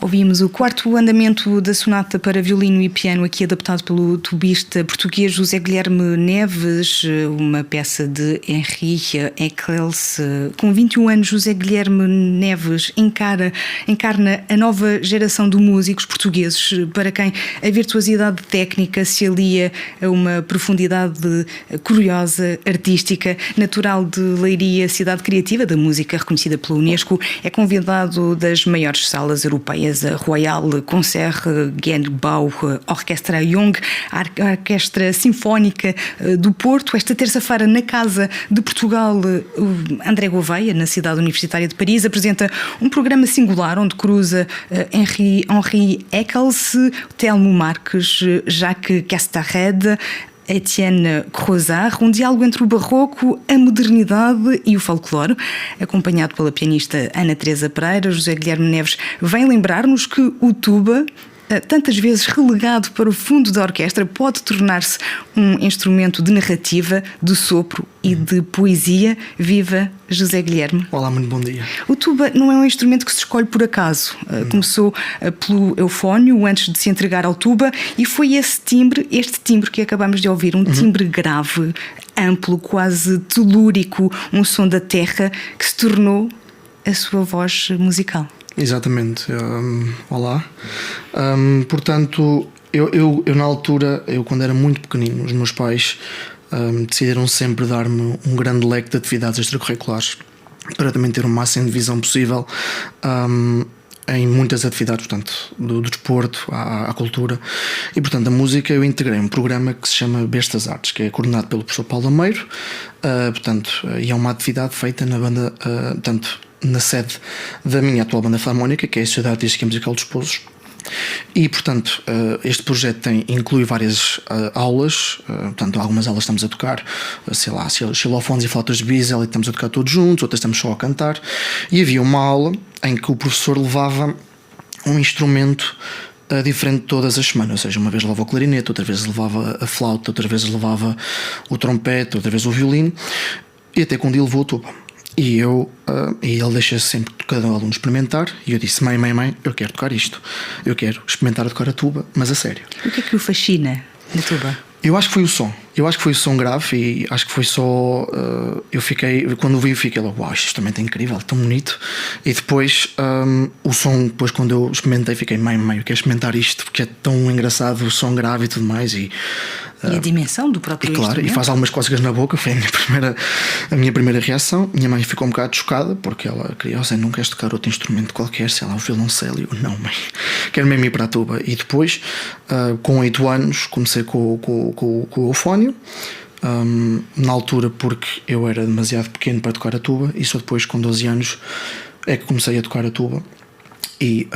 Ouvimos o quarto andamento da sonata para violino e piano, aqui adaptado pelo tubista português José Guilherme Neves, uma peça de Henri Eccles. Com 21 anos, José Guilherme Neves encarna a nova geração de músicos portugueses, para quem a virtuosidade técnica se alia a uma profundidade curiosa, artística. Natural de Leiria, cidade criativa da música reconhecida pela Unesco, é convidado das maiores salas europeias, a Royal Concertgebouw, Orquestra Jung, a Orquestra Sinfónica do Porto. Esta terça-feira, na Casa de Portugal, André Gouveia, na cidade universitária de Paris, apresenta um programa singular onde cruza Henri Eccles, Telmo Marques, Jacques Castarred, Etienne Crozat, um diálogo entre o barroco, a modernidade e o folclore. Acompanhado pela pianista Ana Teresa Pereira, José Guilherme Neves vem lembrar-nos que o tuba, tantas vezes relegado para o fundo da orquestra, pode tornar-se um instrumento de narrativa, de sopro e de poesia. Viva José Guilherme. Olá, muito bom dia. O tuba não é um instrumento que se escolhe por acaso. Começou pelo eufónio antes de se entregar ao tuba, e foi este timbre que acabamos de ouvir, um timbre grave, amplo, quase telúrico, um som da terra, que se tornou a sua voz musical. Exatamente. Olá. Portanto, eu na altura, quando era muito pequenino, os meus pais decidiram sempre dar-me um grande leque de atividades extracurriculares para também ter o máximo de visão possível em muitas atividades, portanto, do desporto à cultura. E, portanto, a música, eu integrei um programa que se chama Bestas Artes, que é coordenado pelo professor Paulo Lameiro, e é uma atividade feita na banda, na sede da minha atual banda filarmónica, que é a Sociedade Artística e Musical dos Pousos. E, portanto, este projeto inclui várias aulas. Portanto, algumas aulas estamos a tocar, sei lá, xilofones e flautas de bisel, e estamos a tocar todos juntos, outras estamos só a cantar. E havia uma aula em que o professor levava um instrumento diferente todas as semanas, ou seja, uma vez levava o clarinete, outra vez levava a flauta, outra vez levava o trompete, outra vez o violino, e até quando ele levou o tuba. E ele deixa sempre cada aluno experimentar, e eu disse: mãe, eu quero tocar isto, eu quero experimentar a tocar a tuba, mas a sério. O que é que o fascina na tuba? Eu acho que foi o som. Eu acho que foi o som grave, e acho que foi só. Quando o vi, fiquei logo: uau, isto também é incrível, tão bonito. E depois, o som, depois quando eu experimentei, fiquei: mãe, eu quero experimentar isto, porque é tão engraçado, o som grave e tudo mais. E a dimensão do próprio instrumento. Claro, e faz algumas cócegas na boca. Foi a minha primeira reação. Minha mãe ficou um bocado chocada, porque ela queria: não queres tocar outro instrumento qualquer, sei lá, o violoncelo? E eu: não, mãe, quero mesmo ir para a tuba. E depois, com 8 anos, comecei com o eufónio. Na altura, porque eu era demasiado pequeno para tocar a tuba, e só depois, com 12 anos, é que comecei a tocar a tuba. E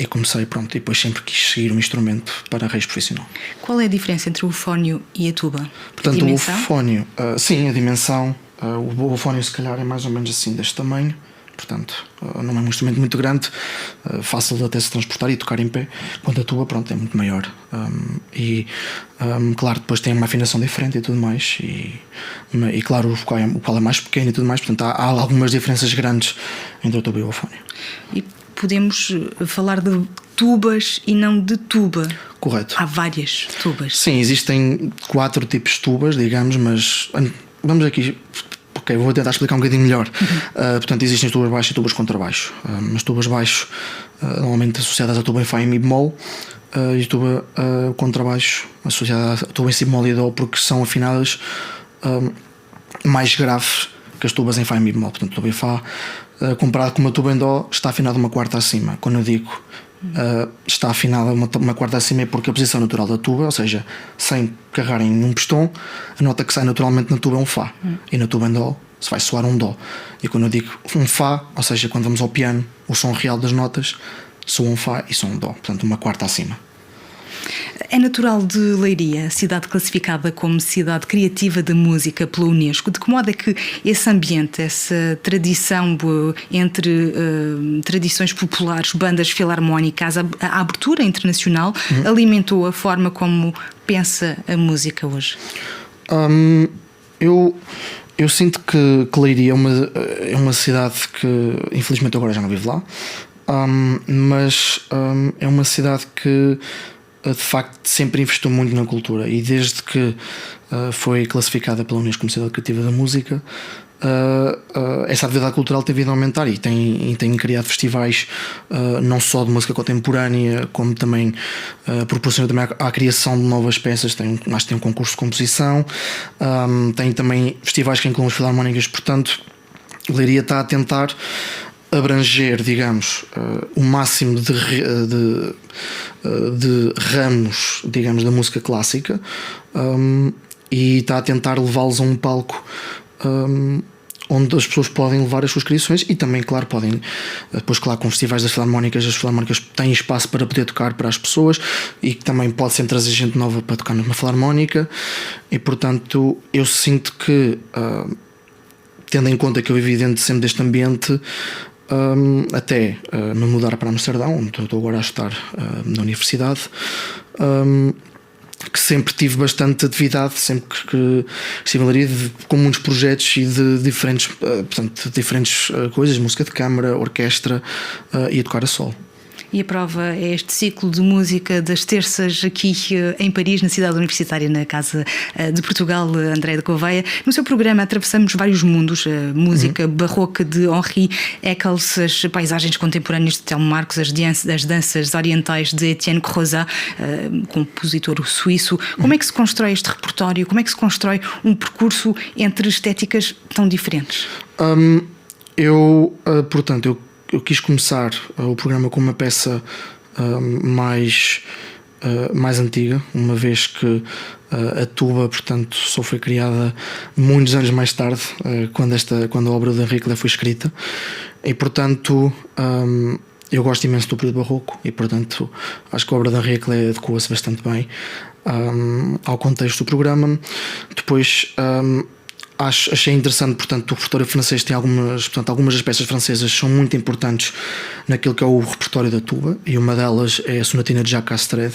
comecei, e depois sempre quis seguir um instrumento para reis profissional. Qual é a diferença entre o eufónio e a tuba? Portanto, o eufónio, sim, a dimensão. O eufónio, se calhar, é mais ou menos assim, deste tamanho. Portanto, não é um instrumento muito grande, fácil de até se transportar e tocar em pé. Quanto a tuba, é muito maior. Claro, depois tem uma afinação diferente e tudo mais. E claro, o qual é mais pequeno e tudo mais. Portanto, há algumas diferenças grandes entre a tuba e o eufónio. E podemos falar de tubas e não de tuba? Correto. Há várias tubas. Sim, existem 4 tipos de tubas, digamos, mas vamos aqui Ok, vou tentar explicar um bocadinho melhor. Portanto, existem as tubas baixo e tubas contrabaixo. As tubas baixo, normalmente associadas à tuba em Fá e Mi bemol, e a tuba contrabaixo associada à tuba em Si bemol e Dó, porque são afinadas mais graves que as tubas em Fá e Mi bemol. Portanto, a tuba em Fá, comparado com uma tuba em Dó, está afinada uma quarta acima. Quando eu digo está afinada uma quarta acima, é porque a posição natural da tuba, ou seja, sem carregar em um pistão, a nota que sai naturalmente na tuba é um Fá, e na tuba em Dó se vai soar um Dó. E quando eu digo um Fá, ou seja, quando vamos ao piano, o som real das notas soa um Fá e soa um Dó, portanto uma quarta acima. É natural de Leiria, cidade classificada como cidade criativa da música pela Unesco. De que modo é que esse ambiente, essa tradição entre tradições populares, bandas filarmónicas, a abertura internacional, alimentou a forma como pensa a música hoje? Eu sinto que Leiria é uma cidade que, infelizmente, agora já não vivo lá, mas é uma cidade que de facto sempre investiu muito na cultura, e desde que foi classificada pela Unesco como cidade criativa da música, essa atividade cultural tem vindo a aumentar e tem criado festivais não só de música contemporânea, como também proporciona também à criação de novas peças. Acho que tem um concurso de composição, tem também festivais que incluem as filarmónicas. Portanto, Leiria está a tentar abranger, digamos, o máximo de ramos, digamos, da música clássica, e está a tentar levá-los a um palco onde as pessoas podem levar as suas criações, e também, claro, podem, depois, claro, com festivais das filarmónicas, as filarmónicas têm espaço para poder tocar para as pessoas, e que também pode sempre trazer gente nova para tocar numa filarmónica. E portanto eu sinto que, tendo em conta que eu vivi dentro sempre deste ambiente, até me mudar para Amsterdão, onde estou agora a estudar na universidade, que sempre tive bastante atividade, sempre que estive em Leiria, com muitos projetos e de diferentes, diferentes coisas, música de câmara, orquestra, e a tocar a solo. E a prova é este ciclo de música das terças aqui em Paris, na cidade universitária, na Casa de Portugal, André de Gouveia. No seu programa atravessamos vários mundos: a música barroca de Henri Eccles, as paisagens contemporâneas de Telmo Marcos, as danças orientais de Etienne Crozat, compositor suíço. Como é que se constrói este repertório? Como é que se constrói um percurso entre estéticas tão diferentes? Portanto, eu quis começar o programa com uma peça mais antiga, uma vez que a tuba, portanto, só foi criada muitos anos mais tarde, quando a obra de Henri Eccles foi escrita, e portanto eu gosto imenso do período barroco, e portanto acho que a obra de Henri Eccles adequa-se bastante bem ao contexto do programa. Depois achei interessante, portanto, o repertório francês tem algumas das peças francesas são muito importantes naquilo que é o repertório da tuba, e uma delas é a Sonatina de Jacques Castrad,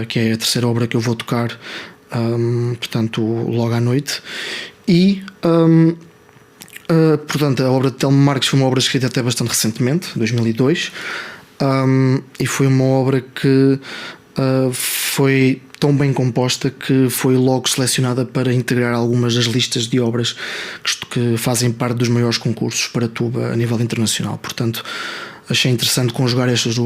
que é a terceira obra que eu vou tocar, portanto, logo à noite. E portanto, a obra de Telmo Marcos foi uma obra escrita até bastante recentemente, 2002, e foi uma obra que foi tão bem composta que foi logo selecionada para integrar algumas das listas de obras que fazem parte dos maiores concursos para tuba a nível internacional. Portanto, achei interessante conjugar estas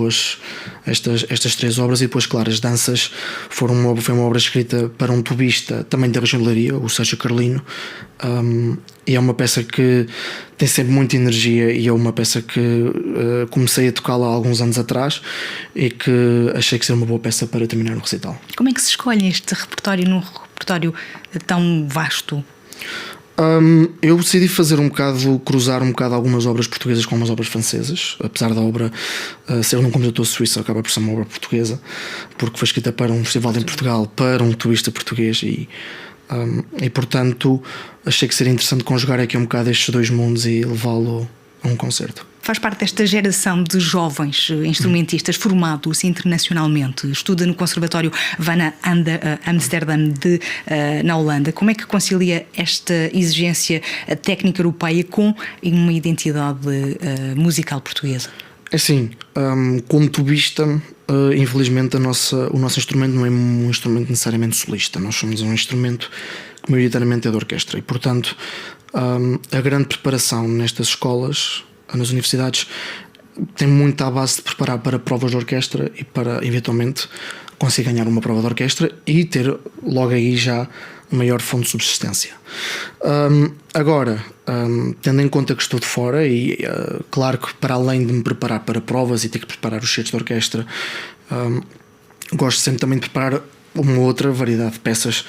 três obras. E depois, claro, as danças foi uma obra escrita para um tubista também da região de Leiria, o Sérgio Carlino, e é uma peça que tem sempre muita energia, e é uma peça que comecei a tocá-la há alguns anos atrás e que achei que seria uma boa peça para terminar no recital. Como é que se escolhe este repertório num repertório tão vasto? Eu decidi cruzar um bocado algumas obras portuguesas com umas obras francesas, apesar da obra ser um compositor suíço, acaba por ser uma obra portuguesa, porque foi escrita para um festival em Portugal, para um tubista português, e portanto achei que seria interessante conjugar aqui um bocado estes dois mundos e levá-lo a um concerto. Faz parte desta geração de jovens instrumentistas formados internacionalmente, estuda no Conservatório Van Amsterdam na Holanda. Como é que concilia esta exigência técnica europeia com uma identidade musical portuguesa? Assim, como tubista, infelizmente o nosso instrumento não é um instrumento necessariamente solista. Nós somos um instrumento que maioritariamente é de orquestra, e portanto A grande preparação nestas escolas, nas universidades, tem muito à base de preparar para provas de orquestra e para, eventualmente, conseguir ganhar uma prova de orquestra e ter logo aí já maior fonte de subsistência. Agora, tendo em conta que estou de fora e claro que para além de me preparar para provas e ter que preparar os certos de orquestra, gosto sempre também de preparar uma outra variedade de peças,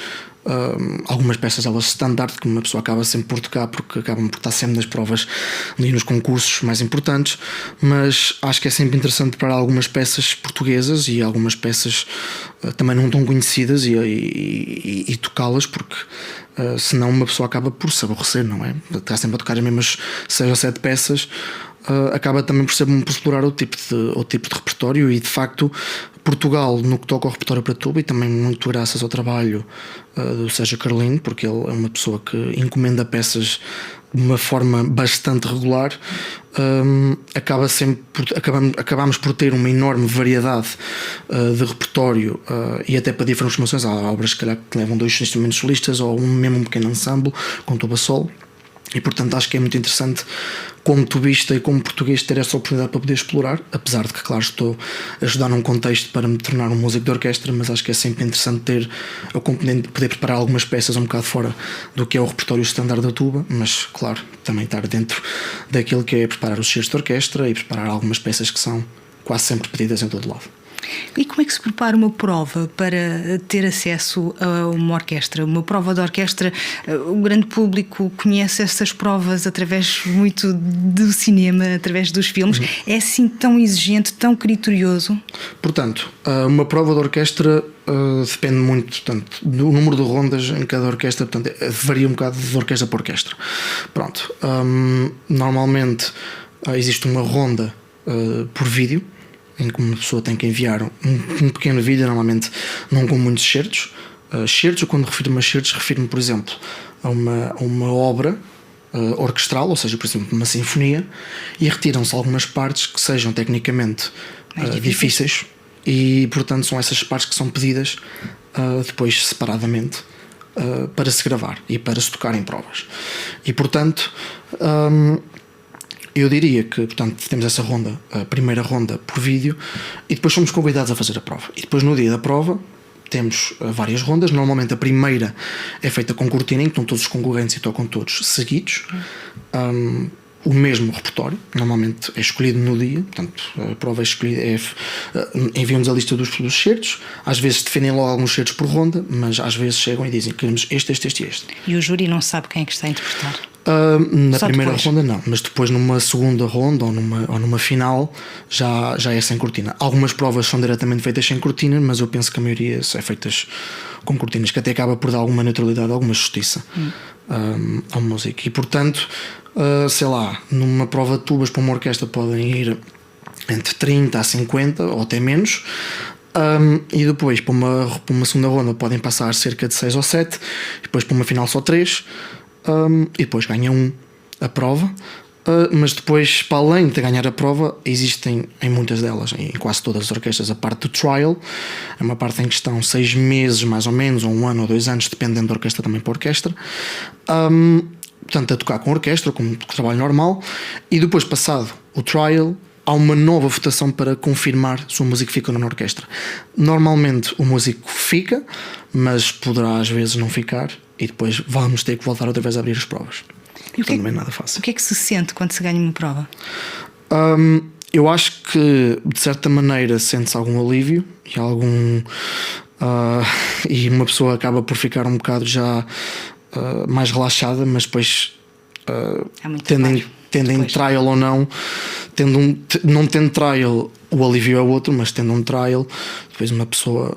algumas peças elas standard que uma pessoa acaba sempre por tocar porque acabam por estar sempre nas provas e nos concursos mais importantes, mas acho que é sempre interessante preparar algumas peças portuguesas e algumas peças também não tão conhecidas e tocá-las, porque senão uma pessoa acaba por se aborrecer, não é? Está sempre a tocar as mesmas 6 ou 7 peças. Acaba também por explorar outro tipo de repertório, e de facto Portugal, no que toca ao repertório para tuba, e também muito graças ao trabalho do Sérgio Carlino, porque ele é uma pessoa que encomenda peças de uma forma bastante regular, acabamos por ter uma enorme variedade de repertório, e até para diferentes formações. Há obras que levam 2 instrumentos solistas ou mesmo um pequeno ensemble com tuba solo. E portanto acho que é muito interessante, como tubista e como português, ter essa oportunidade para poder explorar, apesar de que, claro, estou a ajudar num contexto para me tornar um músico de orquestra, mas acho que é sempre interessante ter a componente de poder preparar algumas peças um bocado fora do que é o repertório standard da tuba, mas claro, também estar dentro daquilo que é preparar os certos de orquestra e preparar algumas peças que são quase sempre pedidas em todo lado. E como é que se prepara uma prova para ter acesso a uma orquestra? Uma prova de orquestra, o grande público conhece essas provas através muito do cinema, através dos filmes. É assim tão exigente, tão criterioso? Portanto, uma prova de orquestra depende muito, portanto, do número de rondas em cada orquestra, portanto, varia um bocado de orquestra para orquestra. Pronto, normalmente existe uma ronda por vídeo, em que uma pessoa tem que enviar um pequeno vídeo, normalmente não com muitos certos. Certos, quando refiro-me a certos, refiro-me, por exemplo, a uma obra orquestral, ou seja, por exemplo, uma sinfonia, e retiram-se algumas partes que sejam tecnicamente difíceis, e portanto são essas partes que são pedidas depois separadamente para se gravar e para se tocar em provas. E portanto eu diria que, portanto, temos essa ronda, a primeira ronda por vídeo, e depois somos convidados a fazer a prova. E depois, no dia da prova, temos várias rondas. Normalmente a primeira é feita com cortina, em que estão todos os concorrentes e tocam todos seguidos. O mesmo repertório, normalmente é escolhido no dia, portanto, a prova é escolhida, enviam-nos a lista dos certos. Às vezes definem logo alguns certos por ronda, mas às vezes chegam e dizem que queremos este. E o júri não sabe quem é que está a interpretar? Na Só primeira depois? ronda não, mas depois numa segunda ronda ou numa final já é sem cortina. Algumas provas são diretamente feitas sem cortina, mas eu penso que a maioria é feitas com cortinas, que até acaba por dar alguma neutralidade, alguma justiça ao músico. E portanto, sei lá, numa prova de tubas para uma orquestra podem ir entre 30 a 50 ou até menos. E depois para uma segunda ronda podem passar cerca de 6 ou 7, depois para uma final só 3. E depois ganha a prova, mas depois, para além de ganhar a prova, existem em muitas delas, em quase todas as orquestras, a parte do trial. É uma parte em que estão 6 meses mais ou menos, ou 1 ano ou 2 anos, dependendo da orquestra também para a orquestra, portanto a tocar com a orquestra, com trabalho normal. E depois, passado o trial, há uma nova votação para confirmar se o músico fica ou não na orquestra. Normalmente o músico fica, mas poderá às vezes não ficar, e depois vamos ter que voltar outra vez a abrir as provas. E Portanto, não é nada fácil. O que é que se sente quando se ganha uma prova? Eu acho que de certa maneira sente-se algum alívio e e uma pessoa acaba por ficar um bocado já mais relaxada, mas depois tendo em trial ou não, não tendo trial, o alívio é outro, mas tendo um trial, depois uma pessoa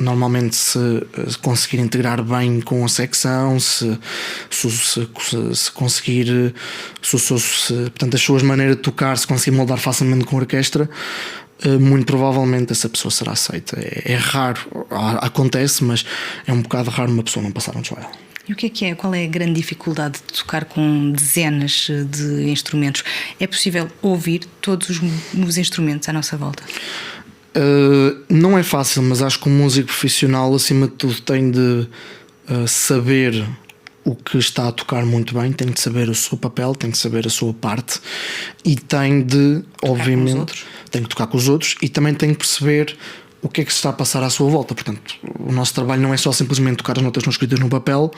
normalmente se conseguir integrar bem com a secção, se conseguir, portanto, as suas maneiras de tocar, se conseguir moldar facilmente com a orquestra, muito provavelmente essa pessoa será aceita. É raro, acontece, mas é um bocado raro uma pessoa não passar um trial. E o que é? Qual é a grande dificuldade de tocar com dezenas de instrumentos? É possível ouvir todos os instrumentos à nossa volta? Não é fácil, mas acho que um músico profissional, acima de tudo, tem de saber o que está a tocar muito bem, tem de saber o seu papel, tem de saber a sua parte e tem de, obviamente, tem que tocar com os outros e também tem que perceber o que é que se está a passar à sua volta. Portanto, o nosso trabalho não é só simplesmente tocar as notas não escritas no papel,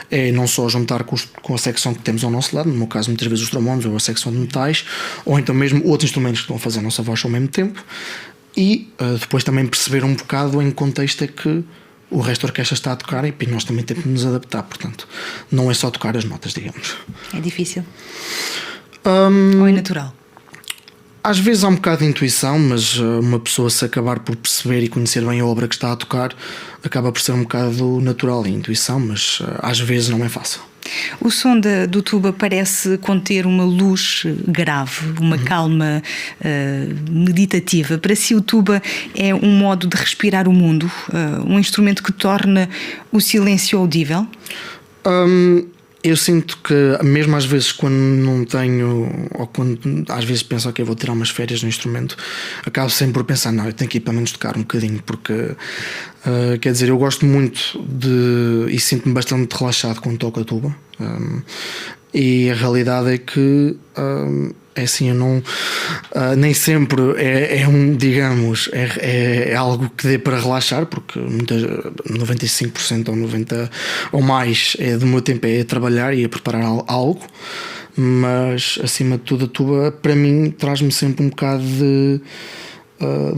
é não só juntar com a secção que temos ao nosso lado, no meu caso muitas vezes os trombones ou a secção de metais, ou então mesmo outros instrumentos que estão a fazer a nossa voz ao mesmo tempo, e depois também perceber um bocado em que contexto é que o resto da orquestra está a tocar e nós também temos de nos adaptar. Portanto, não é só tocar as notas, digamos. É difícil? Ou é natural? Às vezes há um bocado de intuição, mas uma pessoa, se acabar por perceber e conhecer bem a obra que está a tocar, acaba por ser um bocado natural e intuição, mas às vezes não é fácil. O som do tuba parece conter uma luz grave, uma calma meditativa. Para si, o tuba é um modo de respirar o mundo, um instrumento que torna o silêncio audível? Eu sinto que, mesmo às vezes, quando não tenho, ou quando às vezes penso, ok, vou tirar umas férias no instrumento, acabo sempre por pensar, não, eu tenho que ir pelo menos tocar um bocadinho, porque quer dizer, eu gosto muito e sinto-me bastante relaxado quando toco a tuba. E a realidade é que é assim, eu não nem sempre digamos, é algo que dê para relaxar, porque 95% ou 90% ou mais do meu tempo é a trabalhar e a preparar algo, mas acima de tudo a tuba para mim traz-me sempre um bocado de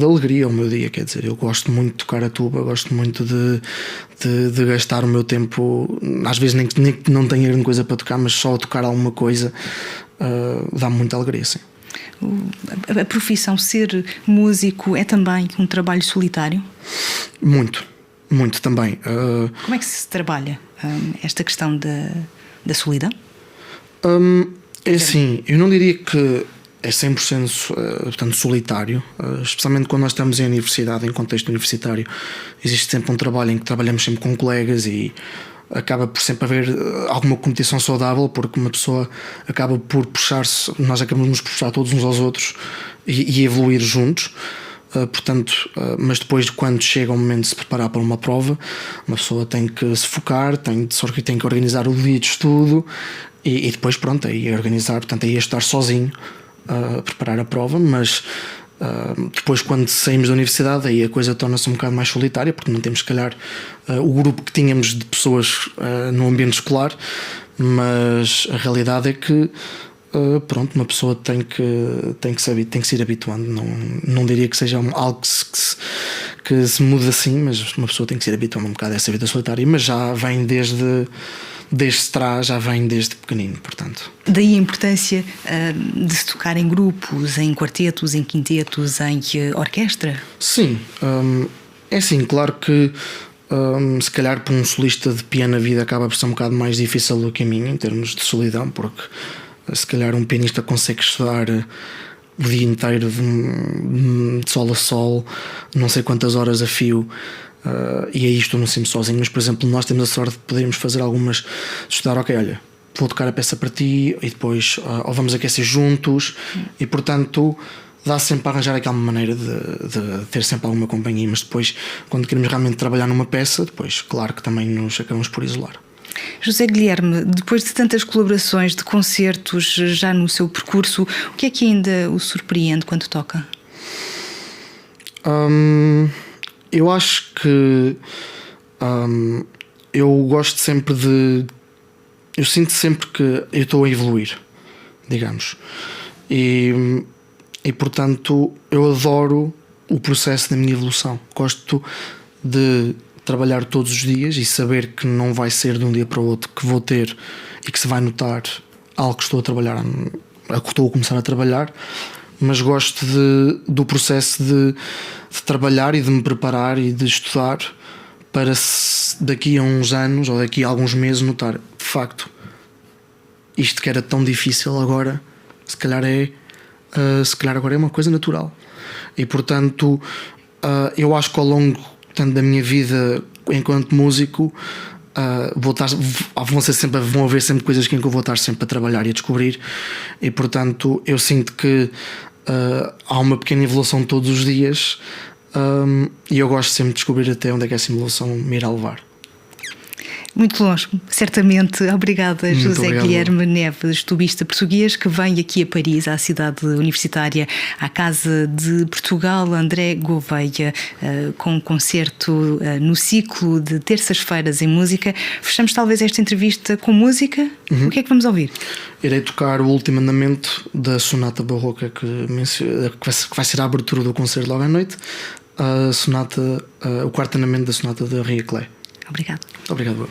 alegria ao meu dia. Quer dizer, eu gosto muito de tocar a tuba, gosto muito de gastar o meu tempo, às vezes nem que não tenha grande coisa para tocar, mas só a tocar alguma coisa dá-me muita alegria, sim. A profissão ser músico é também um trabalho solitário? Muito também. Como é que se trabalha esta questão da solidão? É assim, eu não diria que é 100% portanto, solitário, especialmente quando nós estamos em universidade, em contexto universitário. Existe sempre um trabalho em que trabalhamos sempre com colegas e acaba por sempre haver alguma competição saudável, porque uma pessoa acaba por puxar-se, nós acabamos por puxar todos uns aos outros e evoluir juntos. Portanto, mas depois, quando chega o momento de se preparar para uma prova, uma pessoa tem que se focar, tem que organizar o dia de estudo e depois, pronto, aí organizar, portanto, aí estar sozinho a preparar a prova, mas depois, quando saímos da universidade, aí a coisa torna-se um bocado mais solitária, porque não temos, se calhar, o grupo que tínhamos de pessoas no ambiente escolar, mas a realidade é que pronto, uma pessoa tem que se ir habituando. Não diria que seja algo que se muda assim, mas uma pessoa tem que se ir habituando um bocado a essa vida solitária, mas já vem desde trás, já vem desde pequenino, portanto. Daí a importância de se tocar em grupos, em quartetos, em quintetos, em orquestra? Sim, é assim, claro que se calhar para um solista de piano a vida acaba por ser um bocado mais difícil do que a minha, em termos de solidão, porque se calhar um pianista consegue estudar o dia inteiro de sol a sol, não sei quantas horas a fio, e aí estou não sempre sozinho. Mas, por exemplo, nós temos a sorte de podermos fazer algumas, estudar, ok, olha, vou tocar a peça para ti e depois ou vamos aquecer juntos, e portanto dá sempre para arranjar aquela maneira de ter sempre alguma companhia. Mas depois, quando queremos realmente trabalhar numa peça, depois claro que também nos acabamos por isolar. José Guilherme, depois de tantas colaborações, de concertos já no seu percurso, o que é que ainda o surpreende quando toca? Eu acho que eu gosto sempre eu sinto sempre que eu estou a evoluir, digamos, e portanto eu adoro o processo da minha evolução. Gosto de trabalhar todos os dias e saber que não vai ser de um dia para o outro que vou ter e que se vai notar algo que estou a trabalhar, a que estou a começar a trabalhar, mas gosto do processo de trabalhar e de me preparar e de estudar para daqui a uns anos ou daqui a alguns meses notar, de facto, isto que era tão difícil agora se calhar agora é uma coisa natural. E portanto eu acho que ao longo tanto da minha vida enquanto músico vão haver sempre coisas em que eu vou estar sempre a trabalhar e a descobrir, e portanto eu sinto que há uma pequena evolução todos os dias, e eu gosto sempre de descobrir até onde é que essa evolução me irá levar. Muito longe, certamente. Obrigada, Muito José obrigado. Guilherme Neves, tubista português, que vem aqui a Paris, à cidade universitária, à Casa de Portugal, André Gouveia, com um concerto no ciclo de terças-feiras em música. Fechamos talvez esta entrevista com música. O que é que vamos ouvir? Irei tocar o último andamento da sonata barroca que vai ser a abertura do concerto logo à noite, o quarto andamento da sonata de Henri Clay. Obrigado. Obrigado.